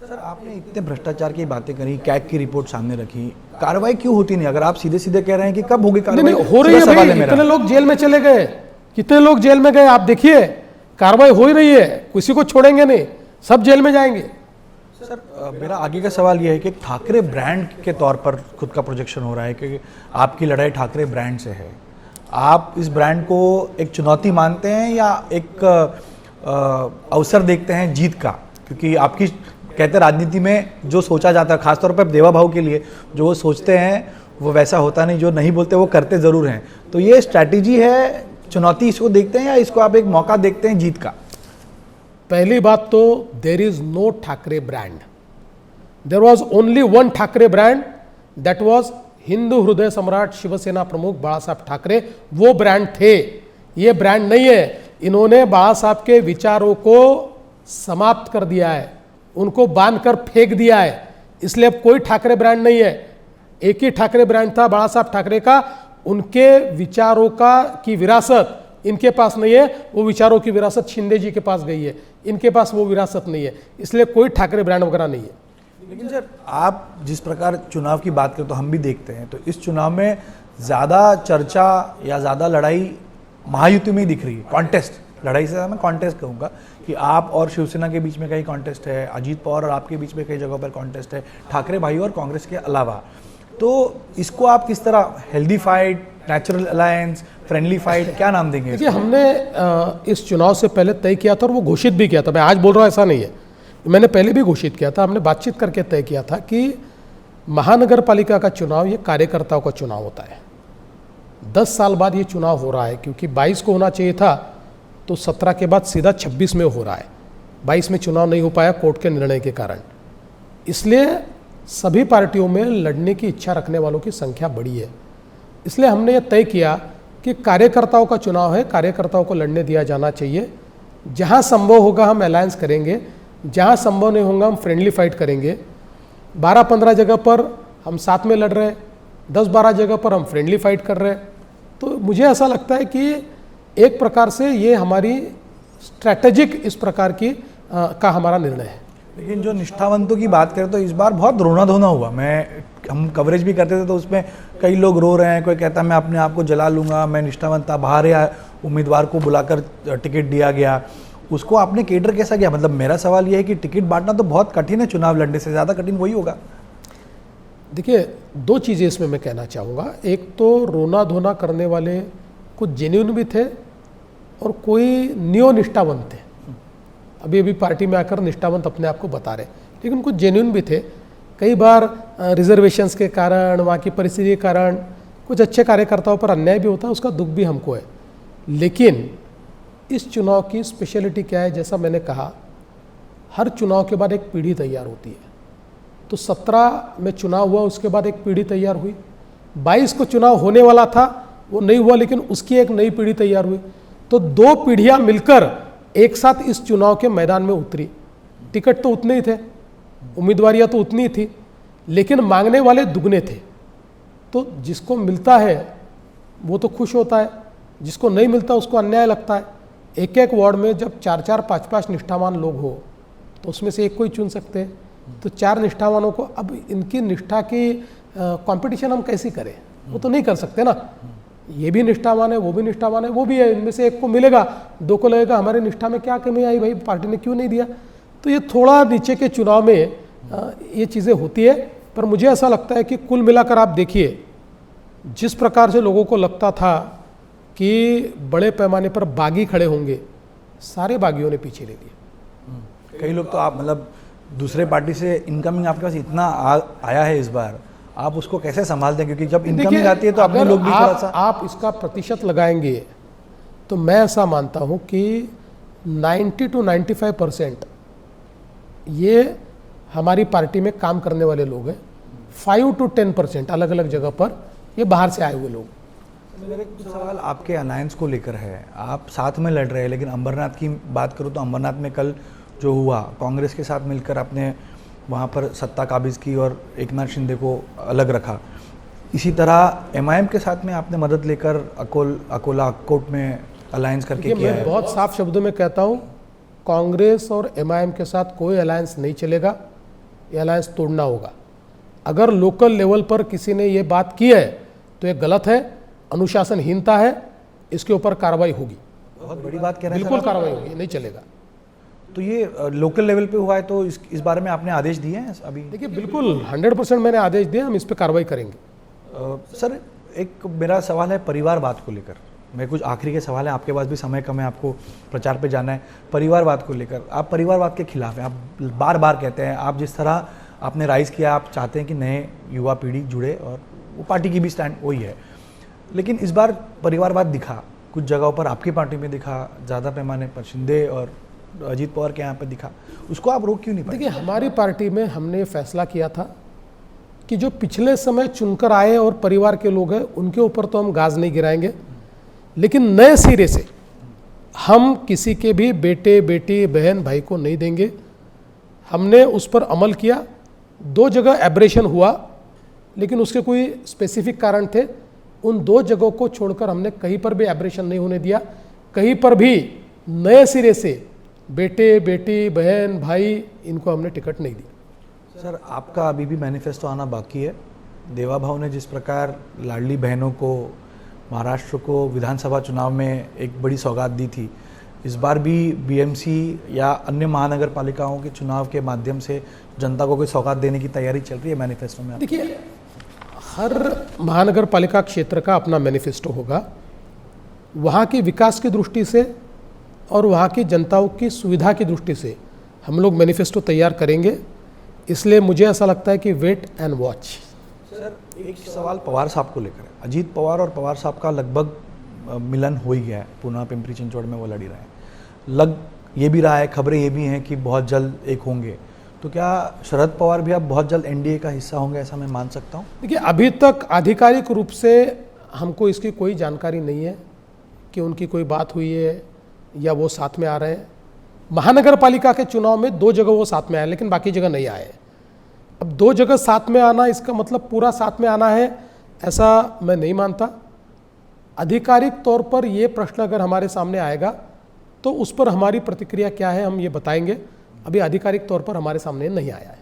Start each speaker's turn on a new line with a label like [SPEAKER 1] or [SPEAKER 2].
[SPEAKER 1] Sir, आपने इतने भ्रष्टाचार की बातें करी, कैग की रिपोर्ट सामने रखी, कार्रवाई क्यों होती नहीं? अगर आप सीधे सीधे कह रहे हैं कि कब होगी कार्रवाई?
[SPEAKER 2] नहीं, हो रही है
[SPEAKER 1] सवाल
[SPEAKER 2] भाई।
[SPEAKER 1] मेरा।
[SPEAKER 2] इतने लोग जेल में चले गए, कितने लोग जेल में गए, आप देखिए कार्रवाई हो ही रही है, किसी को छोड़ेंगे नहीं, सब जेल में जाएंगे।
[SPEAKER 1] सर, मेरा आगे का सवाल यह है कि ठाकरे ब्रांड के तौर पर खुद का प्रोजेक्शन हो रहा है कि आपकी लड़ाई ठाकरे ब्रांड से है। आप इस ब्रांड को एक चुनौती मानते हैं या एक अवसर देखते हैं जीत का? क्योंकि आपकी कहते हैं राजनीति में जो सोचा जाता है, खासतौर पर देवा भाव के लिए, जो वो सोचते हैं वो वैसा होता नहीं, जो नहीं बोलते वो करते ज़रूर हैं। तो ये स्ट्रैटेजी है, चुनौती इसको देखते हैं या इसको आप एक मौका देखते हैं जीत का?
[SPEAKER 2] पहली बात तो there is no Thackeray brand, there was only one Thackeray brand, that was Hindu Hriday Samrat Shiv Sena प्रमुख बाला साहब ठाकरे। वो ब्रांड थे, ये ब्रांड नहीं है। इन्होंने बाला साहब के विचारों को समाप्त कर दिया है, उनको बांध कर फेंक दिया है, इसलिए अब कोई ठाकरे ब्रांड नहीं है। एक ही ठाकरे ब्रांड था बाला साहब ठाकरे का, उनके विचारों का की विरासत इनके पास नहीं है, वो विचारों की विरासत शिंदे जी के पास गई है, इनके पास वो विरासत नहीं है, इसलिए कोई ठाकरे ब्रांड वगैरह नहीं है।
[SPEAKER 1] लेकिन सर, आप जिस प्रकार चुनाव की बात करें तो हम भी देखते हैं, तो इस चुनाव में ज़्यादा चर्चा या ज़्यादा लड़ाई महायुति में ही दिख रही है। कॉन्टेस्ट, लड़ाई से मैं कॉन्टेस्ट कहूँगा कि आप और शिवसेना के बीच में कहीं कॉन्टेस्ट है, अजीत पवार और आपके बीच में कई जगहों पर कॉन्टेस्ट है, ठाकरे भाई और कांग्रेस के अलावा। तो इसको आप किस तरह, healthy fight, natural alliance, friendly fight, क्या नाम देंगे?
[SPEAKER 2] देखिए, हमने इस चुनाव से पहले तय किया था और वो घोषित भी किया था। मैं आज बोल रहा हूँ ऐसा नहीं है, मैंने पहले भी घोषित किया था, हमने बातचीत करके तय किया था कि महानगर पालिका का चुनाव ये कार्यकर्ताओं का चुनाव होता है। 10 साल बाद ये चुनाव हो रहा है, क्योंकि 22 को होना चाहिए था, तो 17 के बाद सीधा 26 में हो रहा है। 22 में चुनाव नहीं हो पाया कोर्ट के निर्णय के कारण, इसलिए सभी पार्टियों में लड़ने की इच्छा रखने वालों की संख्या बढ़ी है। इसलिए हमने ये तय किया कि कार्यकर्ताओं का चुनाव है, कार्यकर्ताओं को लड़ने दिया जाना चाहिए। जहाँ संभव होगा हम अलायंस करेंगे, जहाँ संभव नहीं होगा हम फ्रेंडली फाइट करेंगे। 12-15 जगह पर हम साथ में लड़ रहे हैं, 10-12 जगह पर हम फ्रेंडली फाइट कर रहे हैं। तो मुझे ऐसा लगता है कि एक प्रकार से ये हमारी स्ट्रैटेजिक इस प्रकार की का हमारा निर्णय है।
[SPEAKER 1] लेकिन जो निष्ठावंतों की बात करें तो इस बार बहुत रोना धोना हुआ। हम कवरेज भी करते थे तो उसमें कई लोग रो रहे हैं, कोई कहता है मैं अपने आप को जला लूँगा, मैं निष्ठावंत था, बाहर या उम्मीदवार को बुलाकर टिकट दिया गया, उसको आपने केटर कैसा किया? मतलब मेरा सवाल यह है कि टिकट बांटना तो बहुत कठिन है, चुनाव लड़ने से ज़्यादा कठिन वही होगा।
[SPEAKER 2] देखिए, 2 चीज़ें इसमें मैं कहना चाहूँगा। एक तो रोना धोना करने वाले कुछ जेन्युइन भी थे और कोई नियो निष्ठावंत थे। अभी अभी पार्टी में आकर निष्ठावंत अपने आप को बता रहे, लेकिन कुछ जेन्युइन भी थे। कई बार रिजर्वेशंस के कारण, वहाँ की परिस्थिति के कारण कुछ अच्छे कार्यकर्ताओं पर अन्याय भी होता है, उसका दुख भी हमको है। लेकिन इस चुनाव की स्पेशलिटी क्या है? जैसा मैंने कहा, हर चुनाव के बाद एक पीढ़ी तैयार होती है। तो 17 में चुनाव हुआ, उसके बाद एक पीढ़ी तैयार हुई। 22 को चुनाव होने वाला था, वो नहीं हुआ, लेकिन उसकी एक नई पीढ़ी तैयार हुई। तो 2 पीढ़ियाँ मिलकर एक साथ इस चुनाव के मैदान में उतरी। टिकट तो उतने ही थे, उम्मीदवारियाँ तो उतनी ही थी, लेकिन मांगने वाले दुगने थे। तो जिसको मिलता है वो तो खुश होता है, जिसको नहीं मिलता उसको अन्याय लगता है। एक एक वार्ड में जब 4-4, 5-5 निष्ठावान लोग हो तो उसमें से एक को ही चुन सकते हैं। तो 4 निष्ठावानों को, अब इनकी निष्ठा की कंपटीशन हम कैसी करें? वो तो नहीं कर सकते ना। ये भी निष्ठावान है, वो भी निष्ठावान है, वो भी है, इनमें से एक को मिलेगा, 2 को लगेगा हमारी निष्ठा में क्या कमी आई भाई, पार्टी ने क्यों नहीं दिया। तो ये थोड़ा नीचे के चुनाव में ये चीज़ें होती है। पर मुझे ऐसा लगता है कि कुल मिलाकर आप देखिए, जिस प्रकार से लोगों को लगता था कि बड़े पैमाने पर बागी खड़े होंगे, सारे बागियों ने पीछे ले लिया।
[SPEAKER 1] कई लोग तो आप मतलब दूसरे पार्टी से इनकमिंग आपके पास इतना आया है इस बार, आप उसको कैसे संभालते हैं? क्योंकि जब इनकमिंग आती है तो अपने लोग भी थोड़ा सा,
[SPEAKER 2] आप इसका प्रतिशत लगाएंगे तो मैं ऐसा मानता हूं कि 90 to 95% ये हमारी पार्टी में काम करने वाले लोग हैं। 5 to 10% अलग अलग जगह पर ये बाहर से आए हुए लोग।
[SPEAKER 1] मेरा एक सवाल आपके अलायंस को लेकर है। आप साथ में लड़ रहे हैं, लेकिन अंबरनाथ की बात करूँ तो अंबरनाथ में कल जो हुआ, कांग्रेस के साथ मिलकर आपने वहाँ पर सत्ता काबिज की और एकनाथ शिंदे को अलग रखा। इसी तरह एमआईएम के साथ में आपने मदद लेकर अकोला कोर्ट में अलायंस करके किया है।
[SPEAKER 2] मैं बहुत साफ शब्दों में कहता हूँ, कांग्रेस और एमआईएम के साथ कोई अलायंस नहीं चलेगा। ये अलायंस तोड़ना होगा। अगर लोकल लेवल पर किसी ने ये बात की है तो ये गलत है, अनुशासनहीनता है, इसके ऊपर कार्रवाई होगी,
[SPEAKER 1] बहुत बड़ी बात कह रहे हैं
[SPEAKER 2] बिल्कुल
[SPEAKER 1] सर
[SPEAKER 2] कार्रवाई होगी, नहीं चलेगा।
[SPEAKER 1] तो ये लोकल लेवल पे हुआ है, तो इस बारे में आपने आदेश दिए हैं अभी?
[SPEAKER 2] देखिए बिल्कुल 100% मैंने आदेश दिया, हम इस पर कार्रवाई करेंगे।
[SPEAKER 1] सर एक मेरा सवाल है परिवारवाद को लेकर, मैं कुछ आखिरी के सवाल है, आपके पास भी समय कम है, आपको प्रचार पे जाना है। परिवारवाद को लेकर आप परिवारवाद के खिलाफ हैं, आप बार बार कहते हैं, आप जिस तरह आपने राइज किया, आप चाहते हैं कि नए युवा पीढ़ी जुड़े, और वो पार्टी की भी स्टैंड वही है, लेकिन इस बार परिवारवाद दिखा कुछ जगहों पर, आपकी पार्टी में दिखा, ज़्यादा पैमाने पर शिंदे और अजीत पवार के यहाँ पर दिखा, उसको आप रोक क्यों नहीं पाए?
[SPEAKER 2] देखिए हमारी पार्टी में हमने फैसला किया था कि जो पिछले समय चुनकर आए और परिवार के लोग हैं उनके ऊपर तो हम गाज नहीं गिराएंगे, लेकिन नए सिरे से हम किसी के भी बेटे बेटी बहन भाई को नहीं देंगे। हमने उस पर अमल किया, 2 जगह एब्रेशन हुआ, लेकिन उसके कोई स्पेसिफिक कारण थे, उन 2 जगहों को छोड़कर हमने कहीं पर भी एब्रेशन नहीं होने दिया, कहीं पर भी नए सिरे से बेटे बेटी बहन भाई इनको हमने टिकट नहीं दी।
[SPEAKER 1] सर आपका अभी भी मैनिफेस्टो आना बाकी है। देवा भाव ने जिस प्रकार लाडली बहनों को महाराष्ट्र को विधानसभा चुनाव में एक बड़ी सौगात दी थी, इस बार भी बीएमसी या अन्य महानगर पालिकाओं के चुनाव के माध्यम से जनता को कोई सौगात देने की तैयारी चल रही है मैनिफेस्टो में?
[SPEAKER 2] देखिए हर महानगर पालिका क्षेत्र का अपना मैनिफेस्टो होगा, वहाँ की विकास की दृष्टि से और वहाँ की जनताओं की सुविधा की दृष्टि से हम लोग मैनिफेस्टो तैयार करेंगे, इसलिए मुझे ऐसा लगता है कि वेट एंड वॉच।
[SPEAKER 1] सर एक सवाल पवार साहब को लेकर है। अजीत पवार और पवार साहब का लगभग मिलन हो ही गया है, पूना पिंपरी चिंचवड़ में वो लड़ ही रहे हैं, ये भी रहा है, खबरें ये भी हैं कि बहुत जल्द एक होंगे, तो क्या शरद पवार भी अब बहुत जल्द एनडीए का हिस्सा होंगे, ऐसा मैं मान सकता हूँ?
[SPEAKER 2] देखिए अभी तक आधिकारिक रूप से हमको इसकी कोई जानकारी नहीं है कि उनकी कोई बात हुई है या वो साथ में आ रहे हैं। महानगर पालिका के चुनाव में 2 जगह वो साथ में आए, लेकिन बाकी जगह नहीं आए। अब 2 जगह साथ में आना, इसका मतलब पूरा साथ में आना है, ऐसा मैं नहीं मानता। आधिकारिक तौर पर ये प्रश्न अगर हमारे सामने आएगा तो उस पर हमारी प्रतिक्रिया क्या है हम ये बताएंगे, अभी आधिकारिक तौर पर हमारे सामने नहीं आया है।